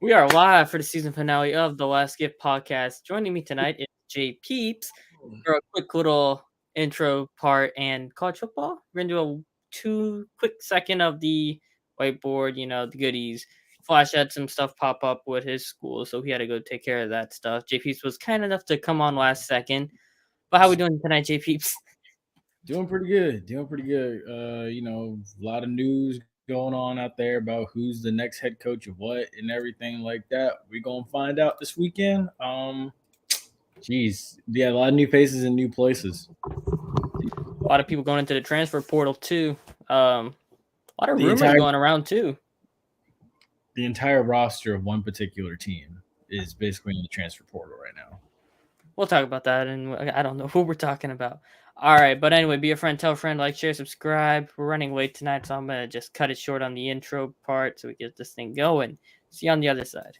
We are live for the season finale of the Last Gift podcast. Joining me tonight is Jay Peeps for a quick little intro part and college football. We're gonna do a 2 quick second of the whiteboard, the goodies. Flash had some stuff pop up with his school, so he had to go take care of that stuff. Jay Peeps was kind enough to come on last second. But how we doing tonight, Jay Peeps? Doing pretty good. Doing pretty good. A lot of news going on out there about who's the next head coach of what and everything like that. We're gonna find out this weekend. Yeah, a lot of new faces and new places. A lot of people going into the transfer portal too. A lot of The rumors entire going around too. the entire roster of one particular team is basically in the transfer portal right now. We'll talk about that, and I don't know who we're talking about. All right, but anyway, be a friend, tell a friend, like, share, subscribe. We're running late tonight, so I'm gonna just cut it short on the intro part so we get this thing going. See you on the other side.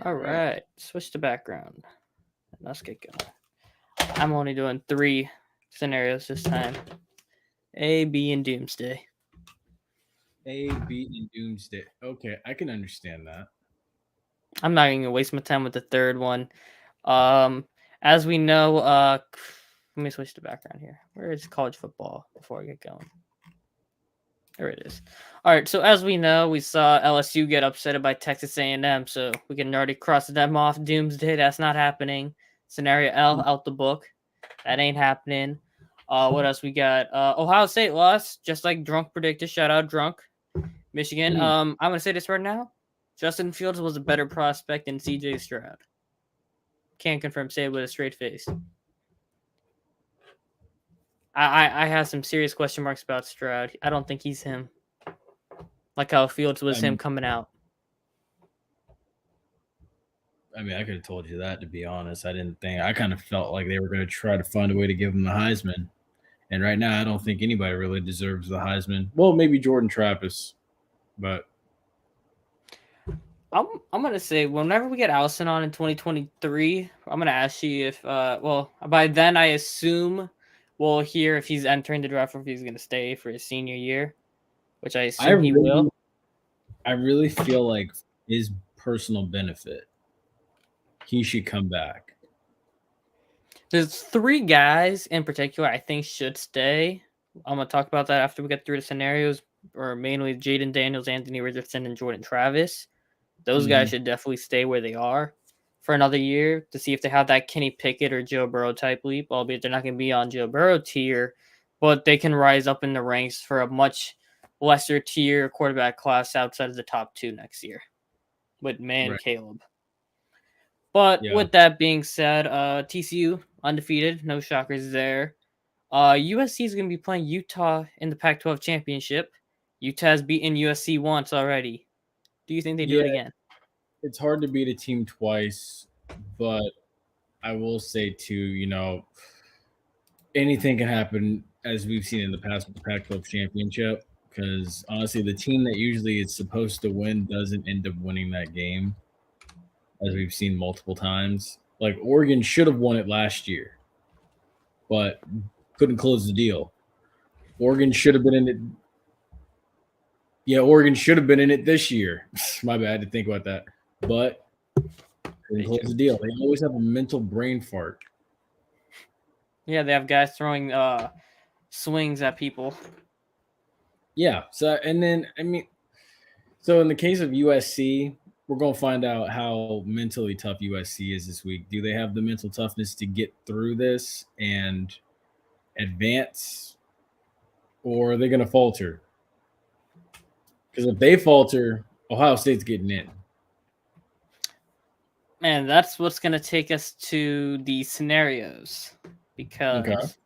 All right, switch to background. Let's get going. I'm only doing 3 scenarios this time: A, B, and Doomsday. A, B, and Doomsday. Okay, I can understand that. I'm not even gonna waste my time with the third one. As we know, let me switch to background here. Where is college football before I get going? There it is. All right. So as we know, we saw LSU get upset by Texas A&M. So we can already cross them off. Doomsday. That's not happening. Scenario L out the book. That ain't happening. What else we got? Ohio State lost, just like Drunk predicted. Shout out Drunk. Michigan. I'm gonna say this right now. Justin Fields was a better prospect than CJ Stroud. Can't confirm. Say it with a straight face. I have some serious question marks about Stroud. I don't think he's him. Like how Fields was him coming out. I mean, I could have told you that, to be honest. I kind of felt like they were going to try to find a way to give him the Heisman. And right now, I don't think anybody really deserves the Heisman. Well, maybe Jordan Travis, but I'm gonna say whenever we get Allison on in 2023, I'm gonna ask you if by then I assume we'll hear if he's entering the draft or if he's gonna stay for his senior year, which I assume he will. I really feel like his personal benefit, he should come back. There's 3 guys in particular I think should stay. I'm gonna talk about that after we get through the scenarios, or mainly Jaden Daniels, Anthony Richardson, and Jordan Travis. Those guys should definitely stay where they are for another year to see if they have that Kenny Pickett or Joe Burrow type leap, albeit they're not going to be on Joe Burrow tier, but they can rise up in the ranks for a much lesser tier quarterback class outside of the top 2 next year with Caleb. But with that being said, TCU undefeated, no shockers there. USC is going to be playing Utah in the Pac-12 championship. Utah has beaten USC once already. Do you think they do it again? It's hard to beat a team twice, but I will say too, anything can happen, as we've seen in the past with the Pac-12 championship. Because honestly, the team that usually is supposed to win doesn't end up winning that game, as we've seen multiple times. Like Oregon should have won it last year, but couldn't close the deal. Oregon should have been in it. Yeah, Oregon should have been in it this year. My bad to think about that, but couldn't close the deal. They always have a mental brain fart. Yeah, they have guys throwing swings at people. Yeah. So so in the case of USC, we're gonna find out how mentally tough USC is this week. Do they have the mental toughness to get through this and advance, or are they gonna falter? Because if they falter, Ohio State's getting in. Man, that's what's going to take us to the scenarios. Because,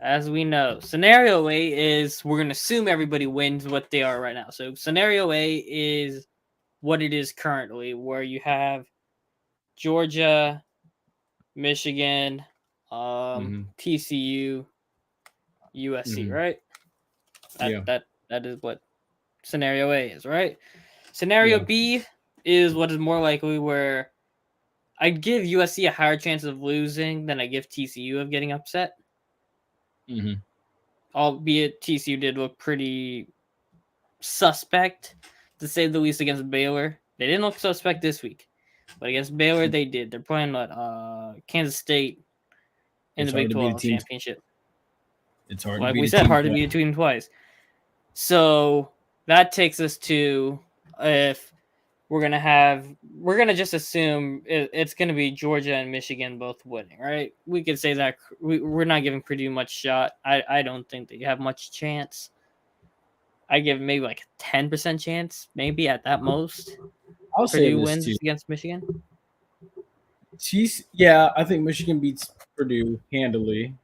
as we know, scenario A is we're going to assume everybody wins what they are right now. So, scenario A is what it is currently, where you have Georgia, Michigan, TCU, USC, right? That is what scenario A is, right? Scenario B is what is more likely, where I give USC a higher chance of losing than I give TCU of getting upset. Albeit TCU did look pretty suspect, to say the least, against Baylor. They didn't look suspect this week, but against Baylor they did. They're playing Kansas State in the Big 12 championship. It's hard. Like we said, hard to beat a team twice. So that takes us to, if we're gonna just assume it's gonna be Georgia and Michigan both winning, right? We could say that we're not giving Purdue much shot. I don't think that you have much chance. I give maybe like a 10% chance, maybe at that most. I'll say Purdue wins against Michigan. Yeah, I think Michigan beats Purdue handily,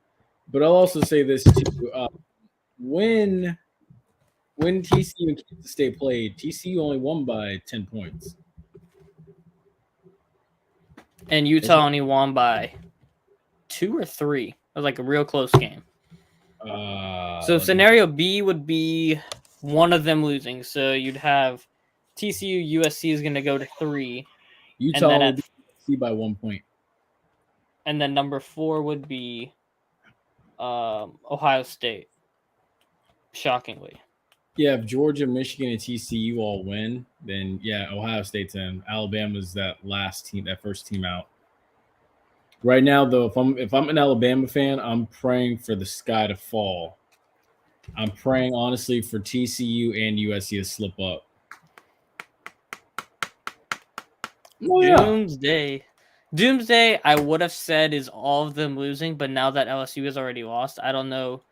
but I'll also say this too: when TCU and Kansas State played, TCU only won by 10 points, and Utah only won by 2 or 3. It was like a real close game. So scenario B would be one of them losing. So you'd have TCU, USC is going to go to 3. Utah and then USC by 1 point. And then number 4 would be Ohio State. Shockingly. Yeah, if Georgia, Michigan, and TCU all win, then yeah, Ohio State's in. Alabama's that last team, that first team out. Right now, though, if I'm an Alabama fan, I'm praying for the sky to fall. I'm praying honestly for TCU and USC to slip up. Doomsday, I would have said is all of them losing, but now that LSU has already lost, I don't know.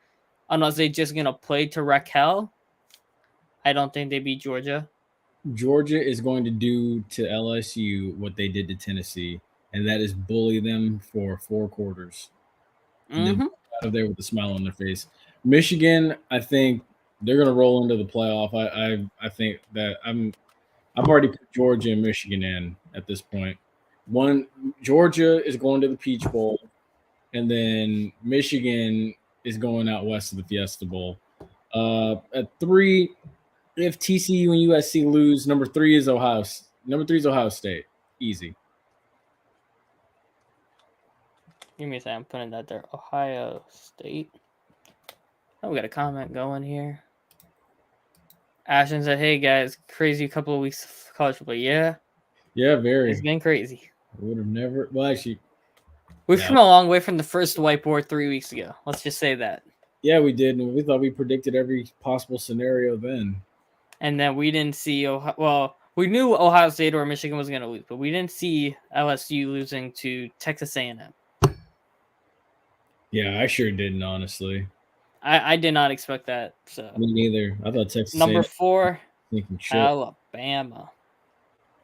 Unless they're just going to play to Raquel, I don't think they beat Georgia. Georgia is going to do to LSU what they did to Tennessee, and that is bully them for 4 quarters. And then out of there with a smile on their face. Michigan, I think they're going to roll into the playoff. I think that I've already put Georgia and Michigan in at this point. Georgia is going to the Peach Bowl, and then Michigan is going out west of the Fiesta Bowl. At 3, if TCU and USC lose, number 3 is Ohio State. Easy. Give me a second. I'm putting that there. Ohio State. Oh, we got a comment going here. Ashton said, "Hey guys, crazy couple of weeks of college football." Yeah, very. It's been crazy. I would have never. Well, actually, we've come a long way from the first whiteboard 3 weeks ago. Let's just say that. Yeah, we did, and we thought we predicted every possible scenario then. And then we didn't see. We knew Ohio State or Michigan was going to lose, but we didn't see LSU losing to Texas A&M. Yeah, I sure didn't, honestly. I did not expect that. So me neither. I thought Texas. Number 4, Alabama.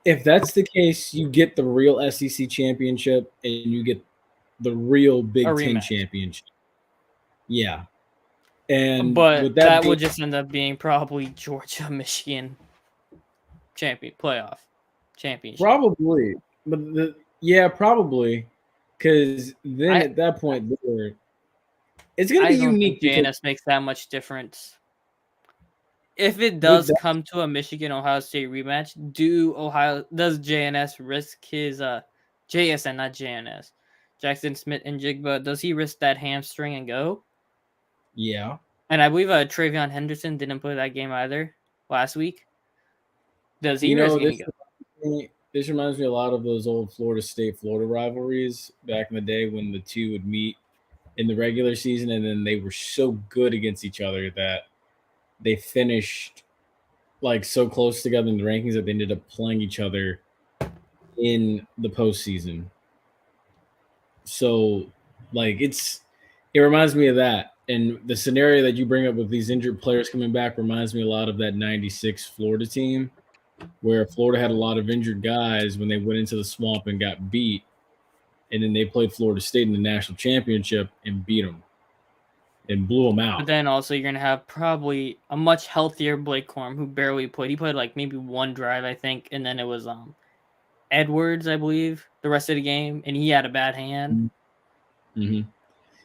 If that's the case, you get the real SEC championship and you get the real Big Ten championship. Yeah. But that would just end up being probably Georgia, Michigan playoff championship. Probably. But probably. Because then at that point, it's going to be unique. JNS makes that much difference. If it does come to a Michigan-Ohio State rematch, does JNS risk his JSN, not JNS, Jackson Smith-Njigba, does he risk that hamstring and go? Yeah. And I believe Travion Henderson didn't play that game either last week. Does he risk it? This reminds me a lot of those old Florida State-Florida rivalries back in the day when the two would meet in the regular season, and then they were so good against each other that they finished like so close together in the rankings that they ended up playing each other in the postseason. So, like, it reminds me of that. And the scenario that you bring up with these injured players coming back reminds me a lot of that 96 Florida team where Florida had a lot of injured guys when they went into the swamp and got beat, and then they played Florida State in the national championship and beat them and blew them But out. then also you're gonna have probably a much healthier Blake Corum who barely played. He played like maybe one drive, I think, and then it was Edwards, I believe, the rest of the game, and he had a bad hand. Mm-hmm.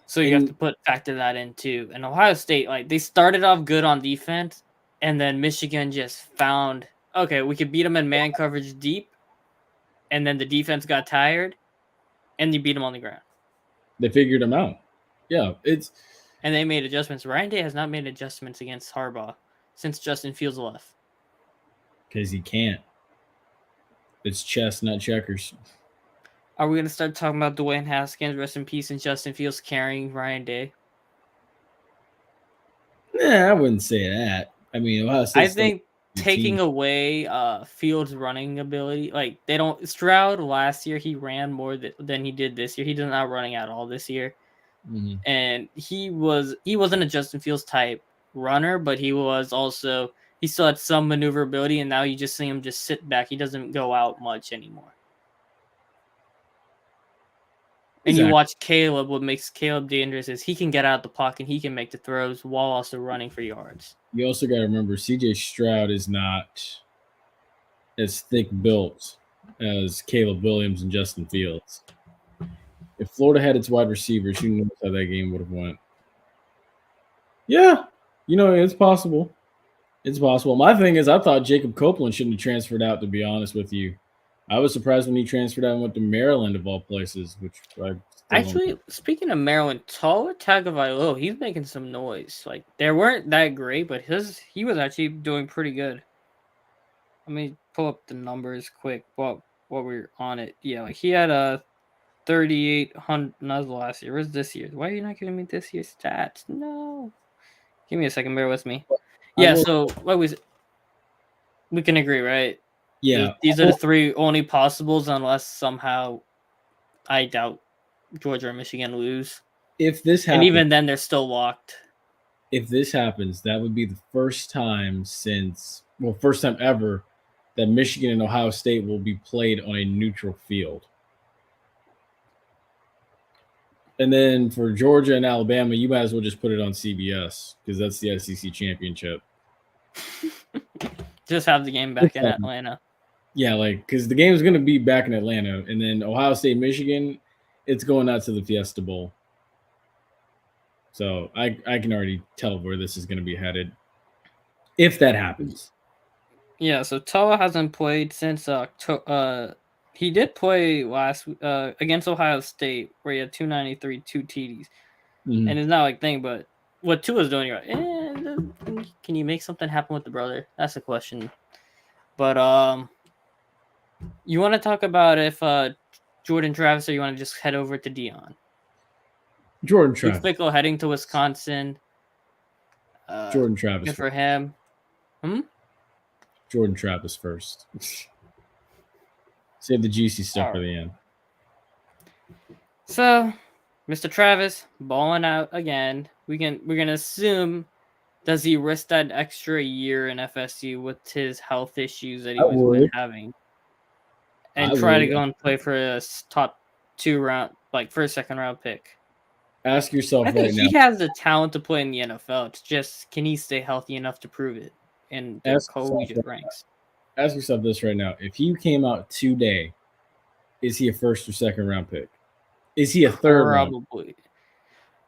So you have to factor that in too. And Ohio State, like they started off good on defense, and then Michigan just found okay, we could beat them in man coverage deep, and then the defense got tired, and you beat them on the ground. They figured them out. Yeah, and they made adjustments. Ryan Day has not made adjustments against Harbaugh since Justin Fields left. Because he can't. It's chess, not checkers. Are we going to start talking about Dwayne Haskins, rest in peace, and Justin Fields carrying Ryan Day? Nah, I wouldn't say that. I mean, Ohio State. I think taking away Fields' running ability, like they don't. Stroud last year he ran more than he did this year. He does not running at all this year, and he wasn't a Justin Fields type runner, but he was also he still had some maneuverability, and now you just see him just sit back. He doesn't go out much anymore. And you watch Caleb. What makes Caleb dangerous is he can get out of the pocket. He can make the throws while also running for yards. You also got to remember, C.J. Stroud is not as thick built as Caleb Williams and Justin Fields. If Florida had its wide receivers, who knows how that game would have went? Yeah, it's possible. It's possible. My thing is, I thought Jacob Copeland shouldn't have transferred out, to be honest with you. I was surprised when he transferred out and went to Maryland, of all places. Actually, speaking of Maryland, Tua Tagovailoa, he's making some noise. Like they weren't that great, but he was actually doing pretty good. Let me pull up the numbers quick. While we're on it, yeah, like he had a 3,800. That was last year. Where's this year? Why are you not giving me this year's stats? No, give me a second. Bear with me. Yeah. So what was? We can agree, right? Yeah. These are the three only possibles, unless somehow I doubt Georgia or Michigan lose. If this happens, and even then, they're still locked. If this happens, that would be the first time first time ever that Michigan and Ohio State will be played on a neutral field. And then for Georgia and Alabama, you might as well just put it on CBS because that's the SEC championship. Just have the game back in Atlanta. Yeah, because the game is going to be back in Atlanta. And then Ohio State, Michigan, it's going out to the Fiesta Bowl. So I can already tell where this is going to be headed if that happens. Yeah, so Tua hasn't played since he did play last against Ohio State where he had 293, 2 TDs. And it's not like thing, but what Tua's doing, you're like, can you make something happen with the brother? That's the question. But you want to talk about if Jordan Travis, or you want to just head over to Dion? Jordan Travis. Luke Fickell heading to Wisconsin. Jordan Travis. Good for him. Jordan Travis first. Save the juicy stuff for the end. So, Mr. Travis balling out again. We're gonna assume, does he risk that extra year in FSU with his health issues that he was been having, and try to go and play for a top 2 round, like first, second round pick? Ask yourself I think right now. He has the talent to play in the NFL. It's just, can he stay healthy enough to prove it in the collegiate ranks? Ask yourself this right now. If he came out today, is he a first or second round pick? Is he a third round? Probably.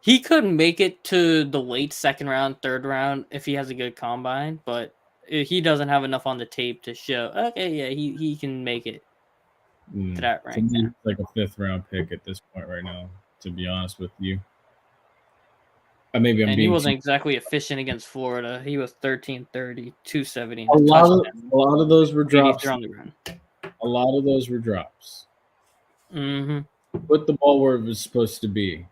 He could make it to the late second round, third round if he has a good combine, but he doesn't have enough on the tape to show, okay, yeah, he can make it to that rank. It's like a 5th round pick at this point right now, to be honest with you. He wasn't exactly efficient against Florida. He was 13-30, 270. A lot of those were drops. On the run. A lot of those were drops. Put the ball where it was supposed to be.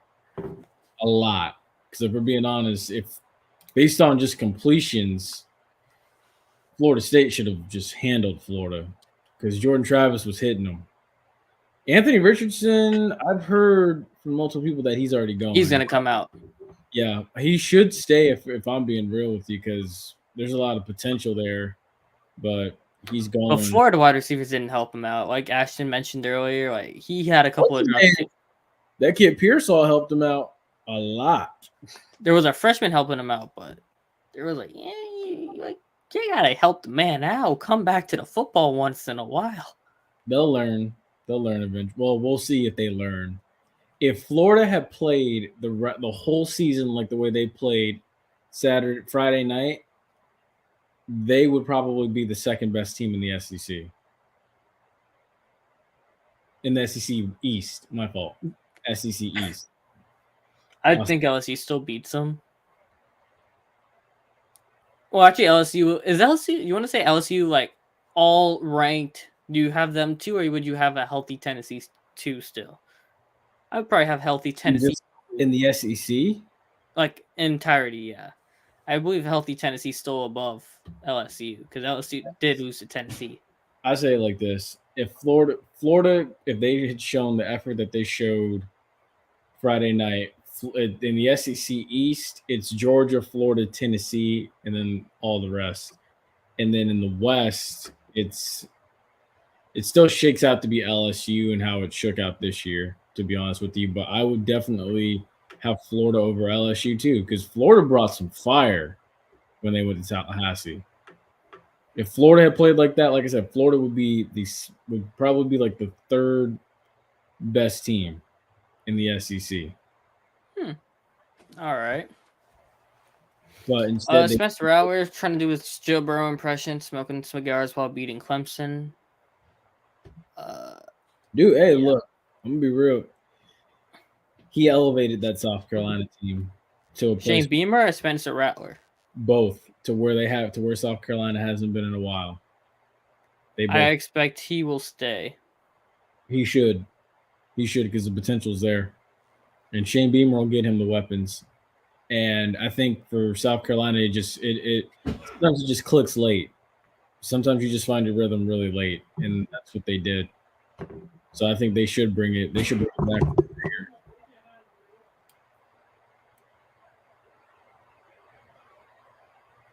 A lot. Because if we're being honest, if based on just completions, Florida State should have just handled Florida because Jordan Travis was hitting them. Anthony Richardson, I've heard from multiple people that he's already gone. He's going to come out. Yeah, he should stay if I'm being real with you, because there's a lot of potential there. But he's But going. Florida wide receivers didn't help him out. Like Ashton mentioned earlier, like he had a couple of drops. That kid Pearsall helped him out a lot. There was a freshman helping him out, but there was like, yeah, you gotta help the man out. Come back to the football once in a while. They'll learn. They'll learn eventually. Well, we'll see if they learn. If Florida had played the whole season like the way they played Friday night, they would probably be the second best team in the SEC. In the SEC East, my fault. SEC East. I think LSU still beats them. Well, actually, LSU. You want to say LSU like all ranked? Do you have them too, or would you have a healthy Tennessee too still? I would probably have healthy Tennessee just in the SEC, like entirety. Yeah, I believe healthy Tennessee still above LSU because LSU did lose to Tennessee. I say it like this: if Florida, if they had shown the effort that they showed Friday night in the SEC East, it's Georgia, Florida, Tennessee, and then all the rest. And then in the West, it still shakes out to be LSU and how it shook out this year, to be honest with you. But I would definitely have Florida over LSU too, because Florida brought some fire when they went to Tallahassee. If Florida had played like that, like I said, Florida would probably be like the third best team in the SEC. All right. But instead, Spencer Rattler trying to do his Joe Burrow impression, smoking cigars while beating Clemson. Dude, hey, look, I'm gonna be real. He elevated that South Carolina team to a place. Shane Beamer or Spencer Rattler? Both to where South Carolina hasn't been in a while. I expect he will stay. He should because the potential's there, and Shane Beamer will get him the weapons. And I think for South Carolina, it sometimes it just clicks late. Sometimes you just find your rhythm really late, and that's what they did. So I think they should bring it. They should bring it back here.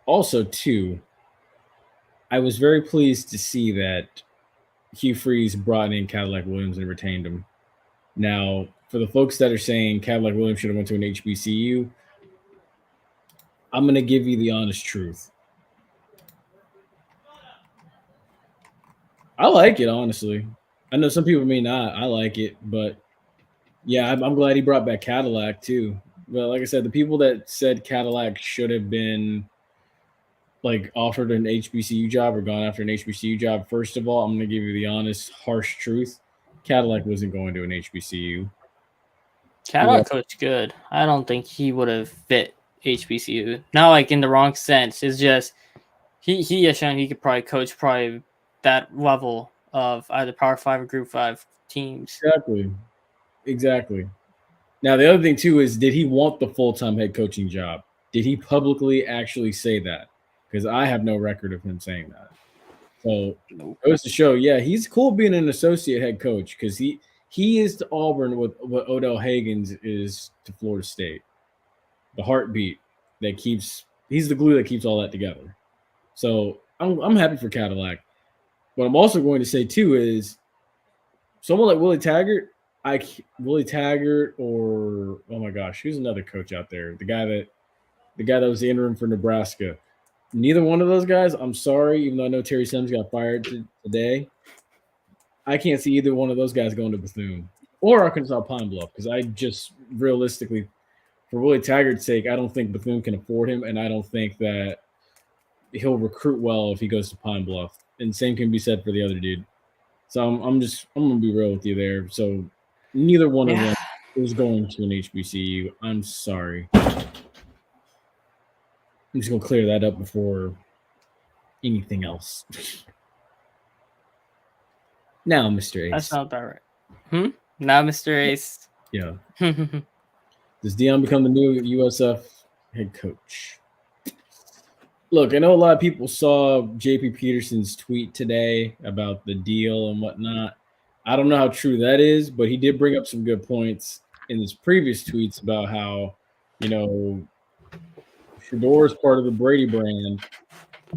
Also, too, I was very pleased to see that Hugh Freeze brought in Cadillac Williams and retained him. Now, for the folks that are saying Cadillac Williams should have went to an HBCU, I'm going to give you the honest truth. I like it, honestly. I know some people may not. I like it, but yeah, I'm glad he brought back Cadillac too. But like I said, the people that said Cadillac should have been like offered an HBCU job or gone after an HBCU job, first of all, I'm going to give you the honest, harsh truth. Cadillac wasn't going to an HBCU. Cadillac coached good. I don't think he would have fit HBCU. Not like in the wrong sense. It's just he has shown he could probably coach that level of either Power 5 or Group 5 teams. Exactly. Now, the other thing, too, is did he want the full-time head coaching job? Did he publicly actually say that? Because I have no record of him saying that. So it goes to show, yeah, he's cool being an associate head coach because he is to Auburn what Odell Haggins is to Florida State. The heartbeat that he's the glue that keeps all that together. So I'm happy for Cadillac. What I'm also going to say, too, is someone like Willie Taggart, or oh my gosh, who's another coach out there? The guy that was the interim for Nebraska. Neither one of those guys, I'm sorry, even though I know Terry Sims got fired today, I can't see either one of those guys going to Bethune or Arkansas Pine Bluff because I just realistically, for Willie Taggart's sake, I don't think Bethune can afford him, and I don't think that he'll recruit well if he goes to Pine Bluff. And same can be said for the other dude. So I'm going to be real with you there. So neither one of them is going to an HBCU. I'm sorry. I'm just going to clear that up before anything else. Now, Mr. Ace. That's not about right. Now, Mr. Ace. Yeah. Does Deion become the new USF head coach? Look, I know a lot of people saw JP Peterson's tweet today about the deal and whatnot. I don't know how true that is, but he did bring up some good points in his previous tweets about how, Shedeur is part of the Brady brand,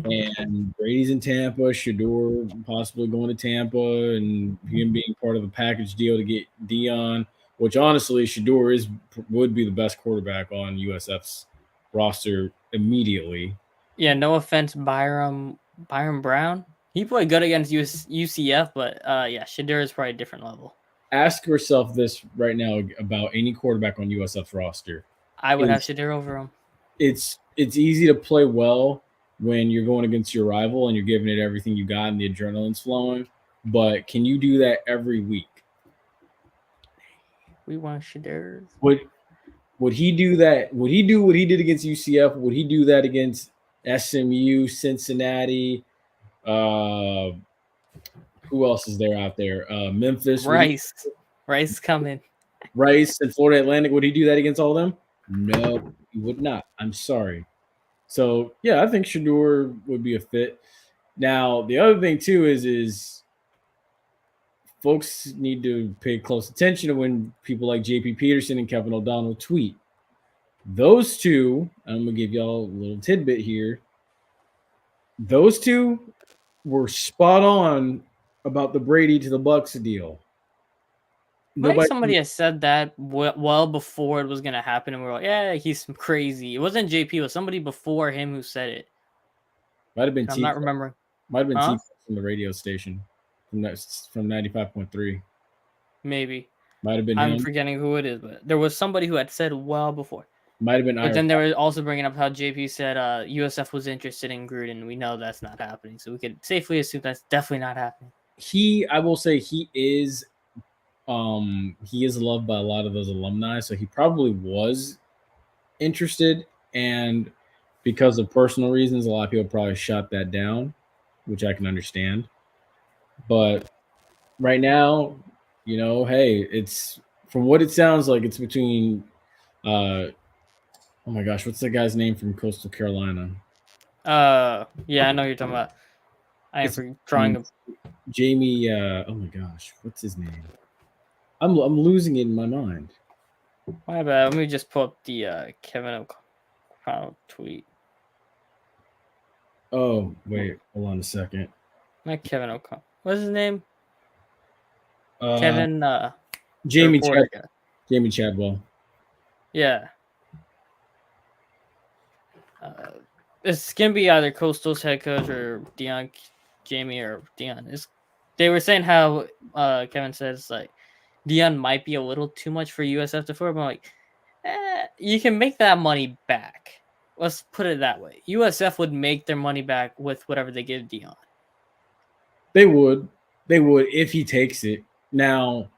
And Brady's in Tampa, Shador possibly going to Tampa, and him being part of a package deal to get Dion, which honestly, Shador would be the best quarterback on USF's roster immediately. Yeah, no offense, Byram Brown. He played good against UCF, but yeah, Shadur is probably a different level. Ask yourself this right now about any quarterback on USF's roster. I would have Shadur over him. It's easy to play well when you're going against your rival and you're giving it everything you got and the adrenaline's flowing. But can you do that every week? We want Shadur. Would he do that? Would he do what he did against UCF? Would he do that against SMU, Cincinnati? Who else is there out there? Memphis. Rice coming. Rice and Florida Atlantic. Would he do that against all of them? No, he would not. I'm sorry. So yeah, I think Shador would be a fit. Now the other thing too is folks need to pay close attention to when people like JP Peterson and Kevin O'Donnell tweet. Those two, I'm gonna give y'all a little tidbit here. Those two were spot on about the Brady to the Bucks deal. Somebody has said that well before it was gonna happen, and we're like, yeah, he's crazy. It wasn't JP, it was somebody before him who said it. Might have been I'm not remembering. Might have been T from the radio station from 95.3. Maybe. Might have been I'm forgetting who it is, but there was somebody who had said well before. Might have been. But then they were also bringing up how JP said USF was interested in Gruden. We know that's not happening, so we could safely assume that's definitely not happening. I will say he is loved by a lot of those alumni, so he probably was interested, and because of personal reasons, a lot of people probably shot that down, which I can understand. But right now, hey, it's from what it sounds like, it's between oh my gosh, what's the guy's name from Coastal Carolina? Yeah, I know you're talking about. I am drawing a Jamie. Oh my gosh, what's his name? I'm losing it in my mind. My bad. Let me just pull up the Kevin O'Connell tweet. Oh wait, hold on a second. Not Kevin O'Connell. What's his name? Kevin. Jamie Chadwell. Yeah. It's gonna be either Coastal's head coach or Jamie or Dion. They were saying how Kevin says like Dion might be a little too much for USF to afford, but I'm like, you can make that money back. Let's put it that way. USF would make their money back with whatever they give Dion. They would if he takes it. Now,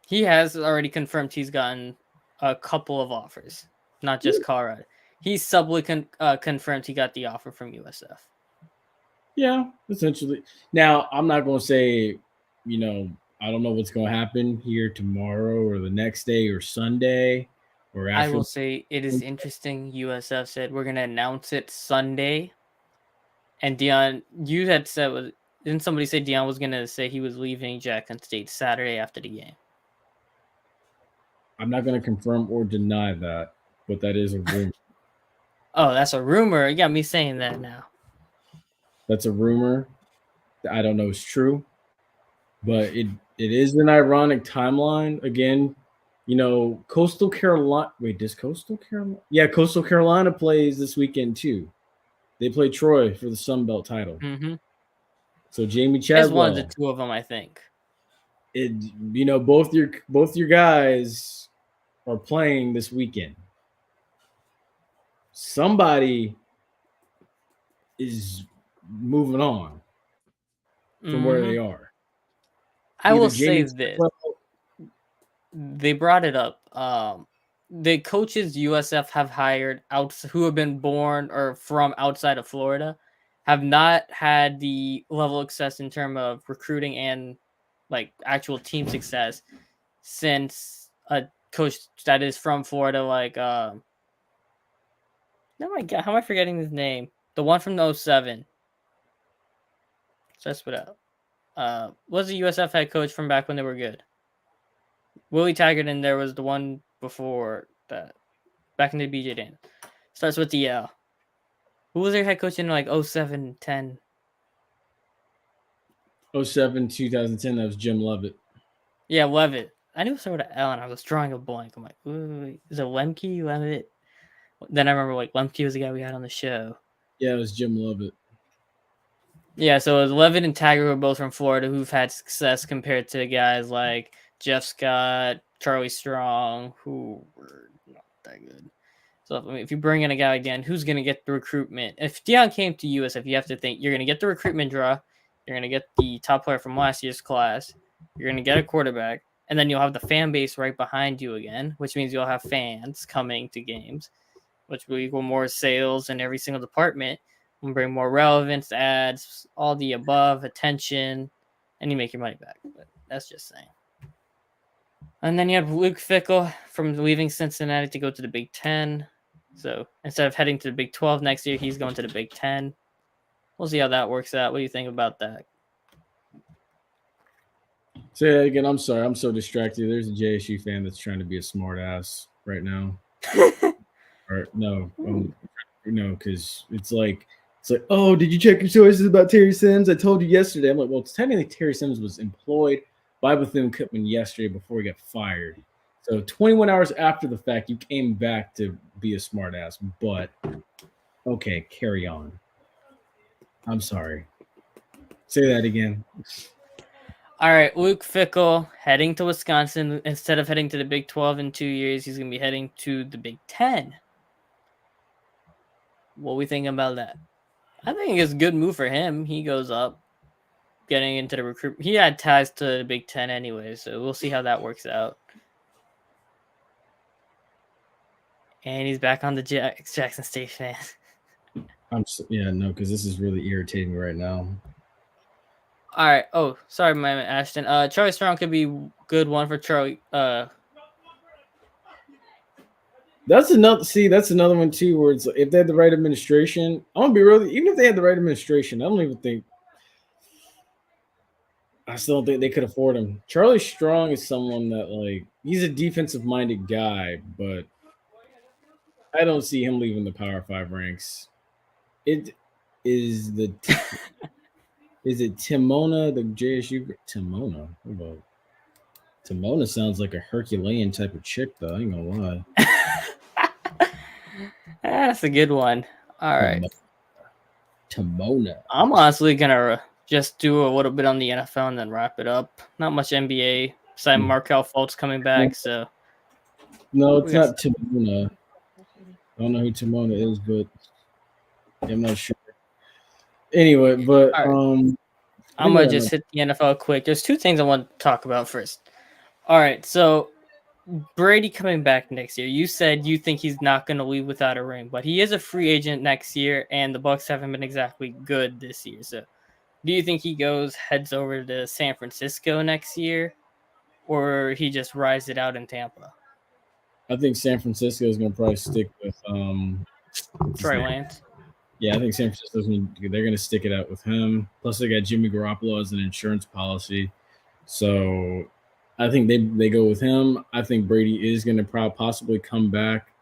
he has already confirmed he's gotten a couple of offers, not just Colorado. He's subtly confirmed he got the offer from USF. Yeah, essentially. Now, I'm not going to say, I don't know what's going to happen here tomorrow or the next day or Sunday or after. I will say it is interesting. USF said we're going to announce it Sunday. And Dion, you had said, didn't somebody say Dion was going to say he was leaving Jackson State Saturday after the game? I'm not going to confirm or deny that, but that is a rumor. Oh, that's a rumor. You got me saying that now. That's a rumor. I don't know it's true, but it is an ironic timeline. Again, Coastal Carolina. Wait, does Coastal Carolina? Yeah, Coastal Carolina plays this weekend too. They play Troy for the Sun Belt title. Mm-hmm. So Jamie Chadwell. It's one of the two of them, I think. Both your guys are playing this weekend. Somebody is moving on from where they are. I will say this. They brought it up. The coaches USF have hired who have been born or from outside of Florida have not had the level of success in terms of recruiting and like actual team success since a coach that is from Florida, like oh my god, how am I forgetting his name? The one from 07. So that's what was the USF head coach from back when they were good. Willie Taggart, and there was the one before that, back in the BJ Dan. Starts with the L. Who was their head coach in like 07, 10? 07, 2010, that was Jim Lovett. Yeah, Levitt. I knew it started with L and I was drawing a blank. I'm like, ooh, is it Lemke, Levitt? Then I remember like Lemke was the guy we had on the show. Yeah, it was Jim Lovett. Yeah, so it was Levitt and Taggart who are both from Florida who've had success compared to guys like Jeff Scott, Charlie Strong, who were not that good. So if you bring in a guy like Dan, who's going to get the recruitment? If Deion came to USF, you have to think you're going to get the recruitment draw, you're going to get the top player from last year's class, you're going to get a quarterback, and then you'll have the fan base right behind you again, which means you'll have fans coming to games, which will equal more sales in every single department. Will bring more relevance, ads, all the above, attention, and you make your money back. But that's just saying. And then you have Luke Fickell from leaving Cincinnati to go to the Big Ten. So instead of heading to the Big 12 next year, he's going to the Big 10. We'll see how that works out. What do you think about that? Say that again. I'm sorry. I'm so distracted. There's a JSU fan that's trying to be a smart ass right now. Or no, because it's like, oh, did you check your sources about Terry Sims? I told you yesterday. I'm like, well, technically Terry Sims was employed by Bethune-Cookman yesterday before he got fired. So 21 hours after the fact, you came back to be a smart ass. But okay, carry on. I'm sorry. Say that again. All right, Luke Fickell heading to Wisconsin. Instead of heading to the Big 12 in 2 years, he's going to be heading to the Big 10. What are we thinking about that? I think it's a good move for him. He goes up, getting into the recruit. He had ties to the Big 10 anyway, so we'll see how that works out. And he's back on the Jackson State fan. Because this is really irritating me right now. All right. Oh, sorry, my Ashton. Charlie Strong could be good one for Charlie. That's another one too, where it's if they had the right administration, I'm gonna be really, even if they had the right administration, I still don't think they could afford him. Charlie Strong is someone that he's a defensive minded guy, but I don't see him leaving the Power 5 ranks. It is the is it Timona, the JSU Timona? Timona sounds like a Herculean type of chick, though. I ain't gonna lie. That's a good one. All right. Timona. I'm honestly gonna just do a little bit on the NFL and then wrap it up. Not much NBA. Besides Markelle Fultz coming back, so. No, it's not Timona. I don't know who Timona is, but I'm not sure. Anyway, but right. I'm gonna just hit the NFL quick. There's two things I want to talk about first. All right, so Brady coming back next year. You said you think he's not going to leave without a ring, but he is a free agent next year, and the Bucs haven't been exactly good this year. So, do you think he heads over to San Francisco next year, or he just rides it out in Tampa? I think San Francisco is going to probably stick with Trey Lance. Yeah, I think San Francisco's they're going to stick it out with him. Plus, they got Jimmy Garoppolo as an insurance policy, so I think they go with him. I think Brady is going to possibly come back.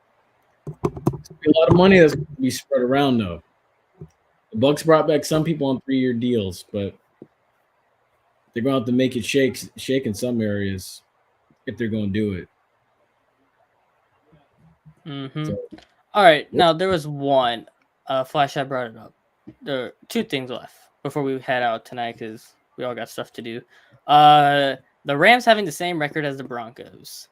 It's a lot of money that's going to be spread around, though. The Bucs brought back some people on 3-year deals, but they're going to have to make it shake in some areas if they're going to do it. Mm-hmm. So, all right. Now, there was one. Flash, I brought it up. There are two things left before we head out tonight because we all got stuff to do. The Rams having the same record as the Broncos.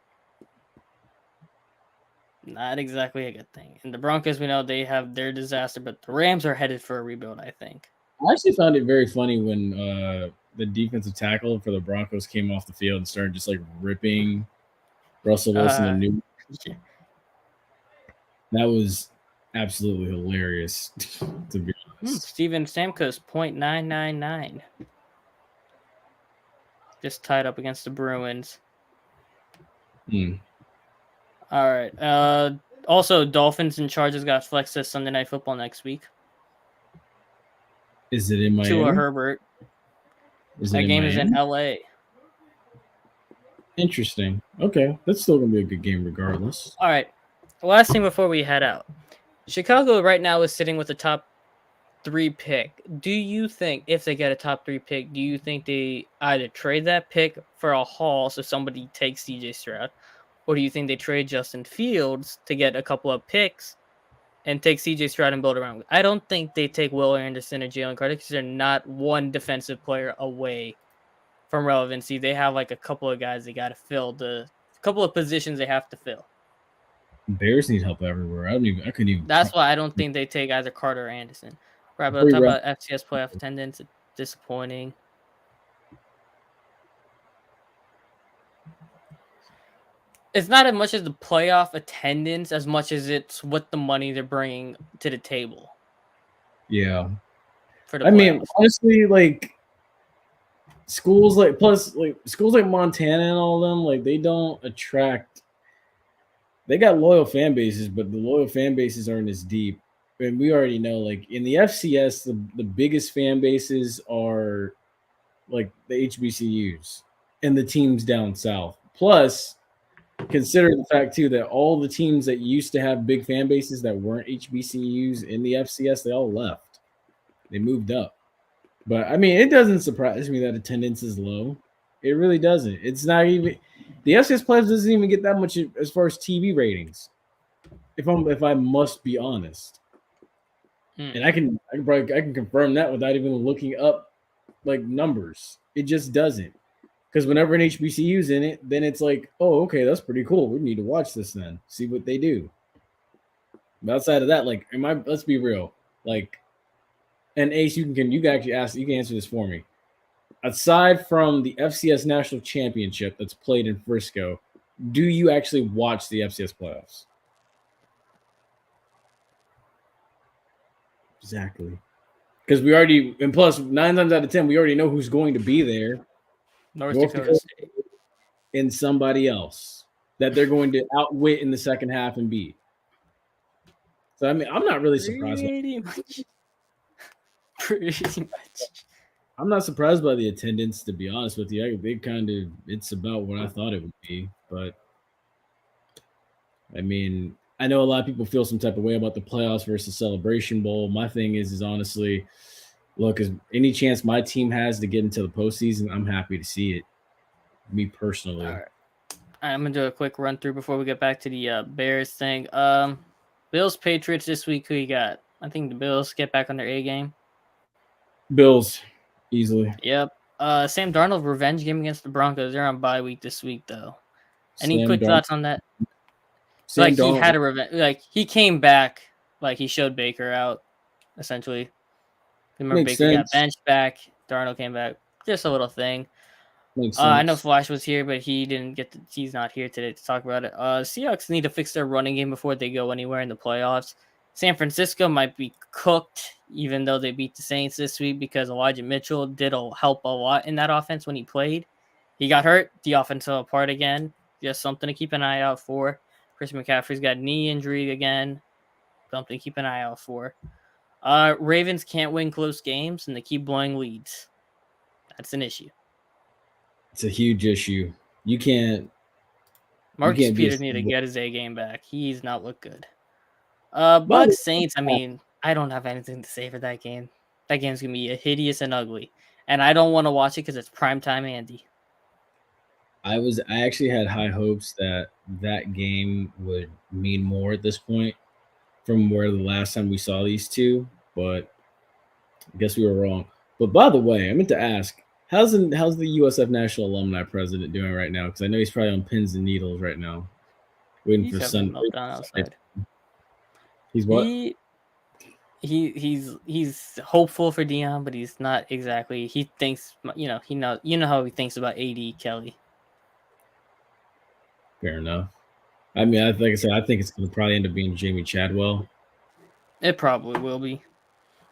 Not exactly a good thing. And the Broncos, we know they have their disaster, but the Rams are headed for a rebuild, I think. I actually found it very funny when the defensive tackle for the Broncos came off the field and started just ripping Russell Wilson a new. Yeah. That was absolutely hilarious, to be honest. Steven Stamkos, .999. Just tied up against the Bruins. All right. Also, Dolphins and Chargers got flexed to Sunday Night Football next week. Is it in Miami? Tua Herbert. That game is in LA. Interesting. Okay. That's still going to be a good game regardless. All right. Last thing before we head out. Chicago right now is sitting with the top 3 pick, do you think if they get a top 3 pick, do you think they either trade that pick for a haul so somebody takes CJ Stroud, or do you think they trade Justin Fields to get a couple of picks and take CJ Stroud and build around? I don't think they take Will Anderson or Jalen Carter because they're not one defensive player away from relevancy. They have like a couple of guys they got to fill, the couple of positions they have to fill. Bears need help everywhere. I couldn't even. That's why I don't think they take either Carter or Anderson. Right, but talk about FCS playoff attendance. Disappointing. It's not as much as the playoff attendance as much as it's what the money they're bringing to the table. Yeah. For the playoffs. Honestly, like schools like schools like Montana and all them, like they don't attract. They got loyal fan bases, but the loyal fan bases aren't as deep. And we already know, like in the FCS, the biggest fan bases are like the HBCUs and the teams down south. Plus, consider the fact too that all the teams that used to have big fan bases that weren't HBCUs in the FCS, they all left. They moved up. But I mean, it doesn't surprise me that attendance is low. It really doesn't. It's not even the FCS playoffs doesn't even get that much as far as TV ratings. If I must be honest, and I can confirm that without even looking up like numbers. It just doesn't. Because whenever an HBCU's in it, then it's like, oh, okay, that's pretty cool. We need to watch this then, see what they do. But outside of that, like, let's be real. Like, and Ace, you can actually answer this for me. Aside from the FCS National Championship that's played in Frisco, do you actually watch the FCS playoffs? Exactly. Because we already, and plus 9 times out of 10, we already know who's going to be there. North Dakota State. And somebody else that they're going to outwit in the second half and beat. So, I mean, I'm not really surprised. Pretty much. I'm not surprised by the attendance, to be honest with you. It's about what I thought it would be. But, I mean, I know a lot of people feel some type of way about the playoffs versus Celebration Bowl. My thing is honestly, look, as any chance my team has to get into the postseason, I'm happy to see it. Me personally. All right. I'm gonna do a quick run through before we get back to the Bears thing. Bills Patriots this week. Who you got? I think the Bills get back on their A game. Bills, easily. Yep. Sam Darnold revenge game against the Broncos. They're on bye week this week though. Any quick thoughts on that? He had a revenge. Like he came back. Like he showed Baker out. Essentially, remember Baker got benched back. Darnold came back. Just a little thing. I know Flash was here, but he didn't get. He's not here today to talk about it. Seahawks need to fix their running game before they go anywhere in the playoffs. San Francisco might be cooked, even though they beat the Saints this week because Elijah Mitchell did help a lot in that offense when he played. He got hurt. The offense fell apart again. Just something to keep an eye out for. Chris McCaffrey's got knee injury again. Something to keep an eye out for. Ravens can't win close games, and they keep blowing leads. That's an issue. It's a huge issue. You can't. Marcus Peters need to get his A game back. He's not looked good. Bucs Saints. I mean, I don't have anything to say for that game. That game's gonna be hideous and ugly, and I don't want to watch it because it's primetime Andy. I actually had high hopes that game would mean more at this point from where the last time we saw these two, but I guess we were wrong. But by the way, I meant to ask. How's the USF National Alumni President doing right now? Because I know he's probably on pins and needles right now, waiting for Sunday. He's what? He's hopeful for Dion, but he's not exactly. He thinks you know how he thinks about AD Kelly. Fair enough. I mean, like I said, I think it's going to probably end up being Jamie Chadwell. It probably will be.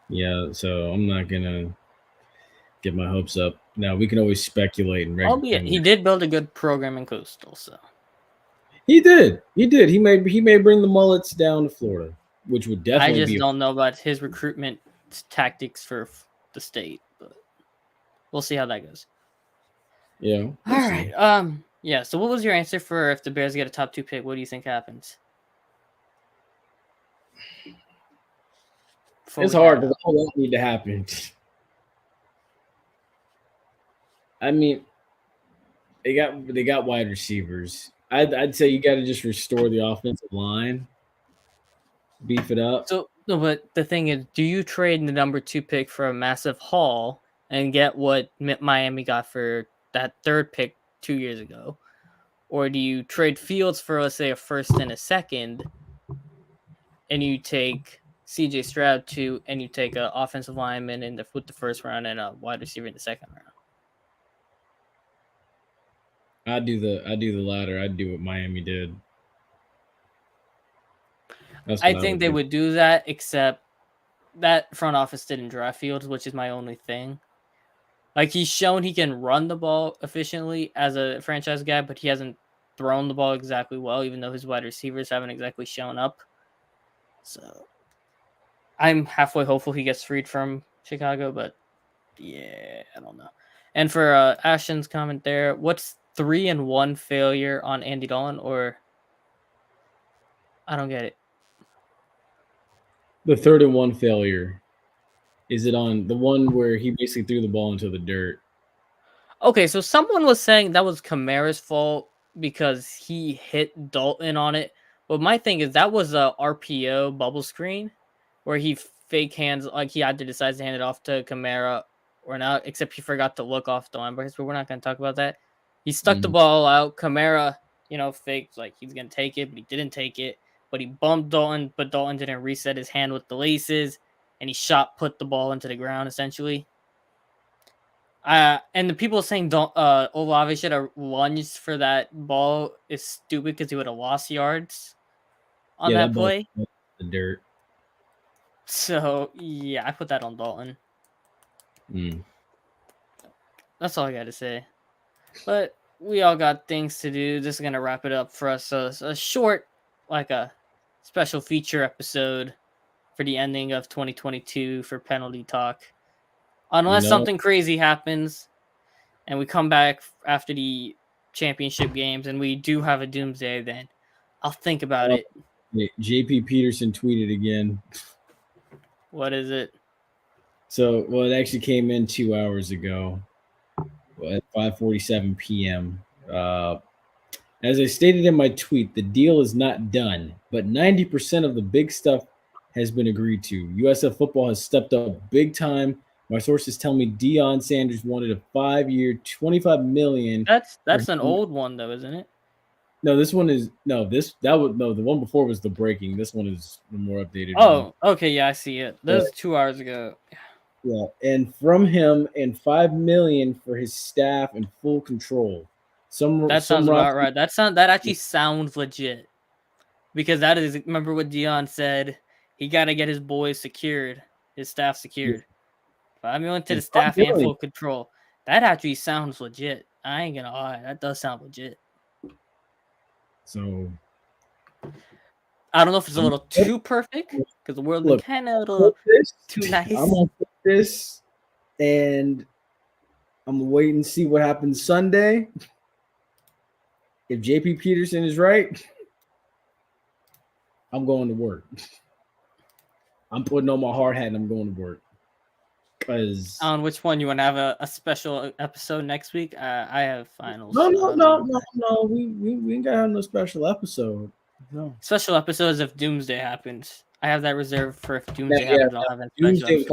Yeah, so I'm not gonna get my hopes up. Now we can always speculate and albeit he did build a good program in Coastal, so he did. He may bring the mullets down to Florida, which would definitely. I just don't know about his recruitment tactics for the state, but we'll see how that goes. Yeah. All right. Yeah. So, what was your answer for if the Bears get a top 2 pick? What do you think happens? It's hard because a whole lot need to happen. I mean, they got wide receivers. I'd say you got to just restore the offensive line, beef it up. So, no, but the thing is, do you trade the number 2 pick for a massive haul and get what Miami got for that 3rd pick 2 years ago? Or do you trade Fields for, let's say, a 1st and a 2nd, and you take CJ Stroud too, and you take an offensive lineman with the 1st round and a wide receiver in the 2nd round? I do the latter. I'd do what Miami did. I think they would do that, except that front office didn't draft Fields, which is my only thing. Like, he's shown he can run the ball efficiently as a franchise guy, but he hasn't thrown the ball exactly well, even though his wide receivers haven't exactly shown up. So I'm halfway hopeful he gets freed from Chicago, but yeah, I don't know. And for Ashton's comment there, what's 3-1 failure on Andy Dalton? Or I don't get it. The 3rd-and-1 failure. Is it on the one where he basically threw the ball into the dirt? Okay, so someone was saying that was Kamara's fault because he hit Dalton on it. But my thing is that was a RPO bubble screen where he fake hands, like he had to decide to hand it off to Kamara or not, except he forgot to look off the linebackers, but we're not going to talk about that. He stuck the ball out. Kamara, faked like he's going to take it, but he didn't take it. But he bumped Dalton, but Dalton didn't reset his hand with the laces, and he put the ball into the ground, essentially. And the people saying Olave should have lunged for that ball is stupid because he would have lost yards on that play. The dirt. So, yeah, I put that on Dalton. That's all I got to say. But we all got things to do. This is going to wrap it up for us. So a short, like a special feature episode for the ending of 2022 for Penalty Talk. Unless something crazy happens and we come back after the championship games and we do have a doomsday, then I'll think about it. JP Peterson tweeted again. What is it? So, it actually came in 2 hours ago at 5:47 p.m. As I stated in my tweet, the deal is not done, but 90% of the big stuff has been agreed to. USF football has stepped up big time. My sources tell me Deion Sanders wanted a 5-year, $25 million. That's an old one though, isn't it? No, this one is the one before was the breaking. This one is the more updated. Oh, okay, yeah, I see it. That was 2 hours ago. Yeah, and from him and $5 million for his staff and full control. That sounds about right. That actually sounds legit. Because that is, remember what Deion said, he got to get his boys secured, his staff secured. $5 million to the staff and full control. That actually sounds legit. I ain't gonna lie, that does sound legit. So I don't know if it's a little too perfect because the world is kind of a little too nice. I'm gonna put this, and I'm gonna wait and see what happens Sunday. If JP Peterson is right, I'm going to work. I'm putting on my hard hat and I'm going to work. On which one you want to have a special episode next week? I have finals. No. We ain't gotta have no special episode. No special episodes if Doomsday happens. I have that reserved for if Doomsday happens. I'll have a Doomsday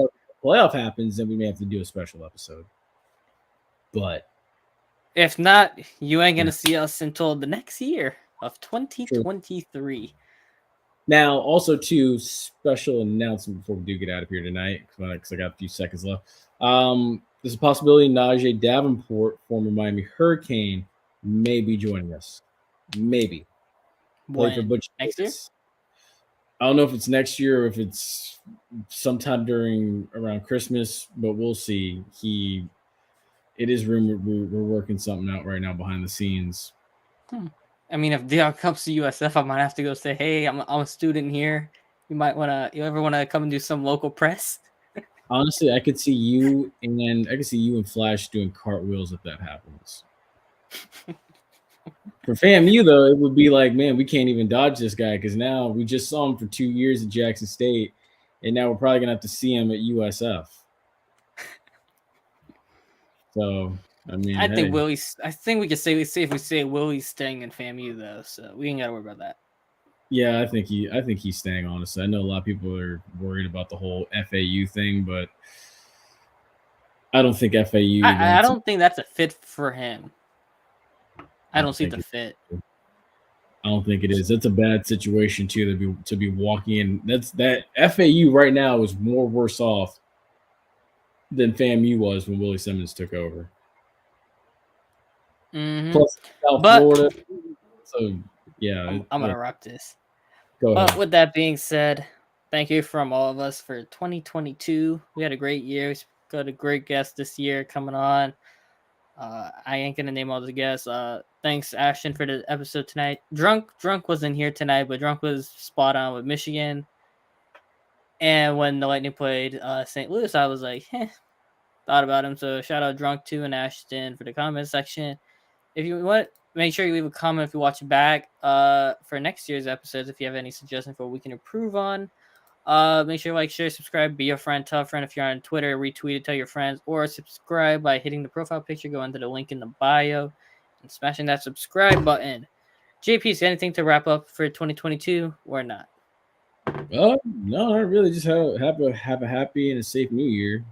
playoff happens, then we may have to do a special episode. But if not, you ain't gonna see us until the next year of 2023. True. Now, also, too, special announcement before we do get out of here tonight, because I got a few seconds left. There's a possibility Najee Davenport, former Miami Hurricane, may be joining us. Maybe. When? For Butch next year? I don't know if it's next year or if it's sometime around Christmas, but we'll see. It is rumored we're working something out right now behind the scenes. I mean, if Deion comes to USF, I might have to go say, "Hey, I'm a student here. You ever want to come and do some local press?" Honestly, I could see you and Flash doing cartwheels if that happens. For FAMU though, it would be like, man, we can't even dodge this guy because now we just saw him for 2 years at Jackson State, and now we're probably gonna have to see him at USF. So I mean, I think hey, Willie's. I think we can say if we say Willie's staying in FAMU though, so we ain't gotta worry about that. yeah, I think he's staying. Honestly, I know a lot of people are worried about the whole FAU thing, but I don't think FAU I wants. don't think that's a fit for him. I don't see think the fit. I don't think it is. That's a bad situation too to be walking in. That FAU right now is more worse off than FAMU was when Willie Simmons took over. Mm-hmm. Plus South But Florida. So yeah, I'm gonna wrap this. go ahead. But with that being said, thank you from all of us for 2022. We had a great year. We got a great guest this year coming on. I ain't gonna name all the guests. Thanks Ashton for the episode tonight. Drunk wasn't here tonight, but Drunk was spot on with Michigan. And when the Lightning played St. Louis, I was like, thought about him. So shout out Drunk too and Ashton for the comment section. If you want, make sure you leave a comment if you watch it back for next year's episodes. If you have any suggestions for what we can improve on, make sure you like, share, subscribe, be a friend, tell a friend. If you're on Twitter, retweet it, tell your friends, or subscribe by hitting the profile picture, go into the link in the bio, and smashing that subscribe button. JP, is anything to wrap up for 2022 or not? No, not really. Just have a happy and a safe New Year.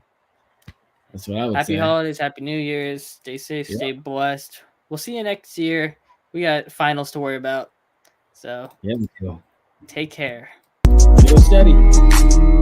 That's what I would say. Happy holidays, happy New Year's. Stay safe, stay blessed. We'll see you next year. We got finals to worry about. So yeah, we go. take care. Go steady.